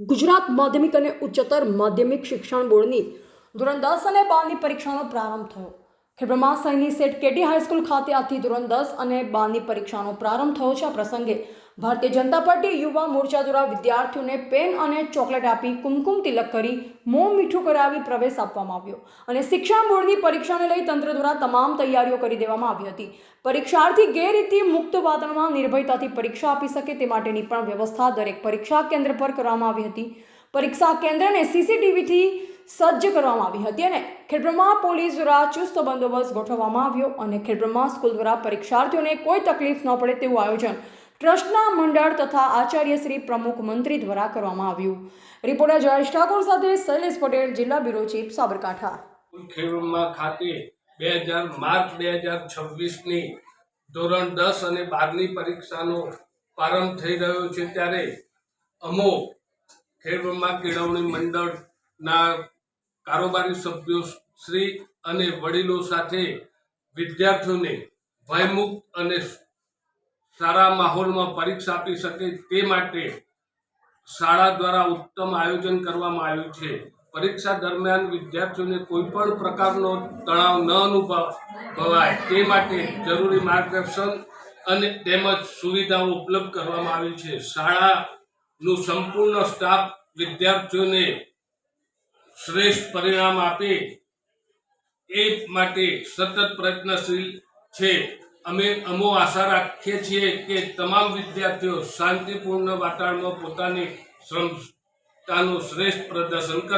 ગુજરાત માધ્યમિક અને ઉચ્ચતર માધ્યમિક શિક્ષણ બોર્ડની ધોરણ 10 અને 12ની પરીક્ષાનો પ્રારંભ થયો. ખેડબ્રહ્મા સૈની સેટ કેટી હાઈસ્કૂલ ખાતે આજથી ધોરણ 10 અને 12ની પરીક્ષાનો પ્રારંભ થયો છે. આ પ્રસંગે ભારતીય જનતા પાર્ટી યુવા મોરચા દ્વારા વિદ્યાર્થીઓને પેન અને ચોકલેટ આપી કુમકુમ તિલક કરી મોં મીઠું કરાવી પ્રવેશ આપવામાં આવ્યો અને શિક્ષણ બોર્ડની પરીક્ષાને લઈ તંત્ર દ્વારા તમામ તૈયારીઓ કરી દેવામાં આવી હતી. પરીક્ષાર્થી ગેરરીતિ મુક્ત વાતાવરણમાં નિર્ભયતાથી પરીક્ષા આપી શકે તે માટેની પણ વ્યવસ્થા દરેક પરીક્ષા કેન્દ્ર પર કરવામાં આવી હતી. પરીક્ષા કેન્દ્રને સીસીટીવીથી સજ્જ કરવામાં આવી હતી અને ખેડબ્રહ્મા પોલીસ દ્વારા ચુસ્ત બંદોબસ્ત ગોઠવવામાં આવ્યો અને ખેડબ્રહ્મા સ્કૂલ દ્વારા પરીક્ષાર્થીઓને કોઈ તકલીફ ન પડે તેવું આયોજન ટ્રસ્ટના મંડળ તથા આચાર્ય શ્રી પ્રમુખ મંત્રી દ્વારા કરવામાં આવ્યું. રિપોર્ટર જયેશ ઠાકોર સાથે શૈલેષ પટેલ, જિલ્લા બ્યુરો ચીફ, સાબરકાંઠા. ખેડબ્રહ્મા ખાતે માર્ચ 2026ની ધોરણ 10 અને 12ની પરીક્ષાનો પ્રારંભ થઈ રહ્યો છે ત્યારે અમો ખેડબ્રહ્મા કેળવણી મંડળના કારોબારી સભ્યો શ્રી અને વડીલો સાથે વિદ્યાર્થીઓને ભયમુક્ત અને સારા માહોલમાં પરીક્ષા આપી શકે તે માટે શાળા દ્વારા ઉત્તમ આયોજન કરવામાં આવ્યું છે. પરીક્ષા દરમિયાન વિદ્યાર્થીઓને કોઈ પણ પ્રકારનો તણાવ ન અનુભવાય તે માટે જરૂરી માર્ગદર્શન અને તેમજ સુવિધાઓ ઉપલબ્ધ કરવામાં આવી છે. શાળાનું સંપૂર્ણ સ્ટાફ વિદ્યાર્થીઓને શ્રેષ્ઠ પરિણામ આપે એ માટે સતત પ્રયત્નશીલ છે. અમો આશા રાખીએ છીએ કે તમામ વિદ્યાર્થીઓ શાંતિપૂર્ણ વાતાવરણમાં પોતાની ક્ષમતાનું શ્રેષ્ઠ પ્રદર્શન કરશે.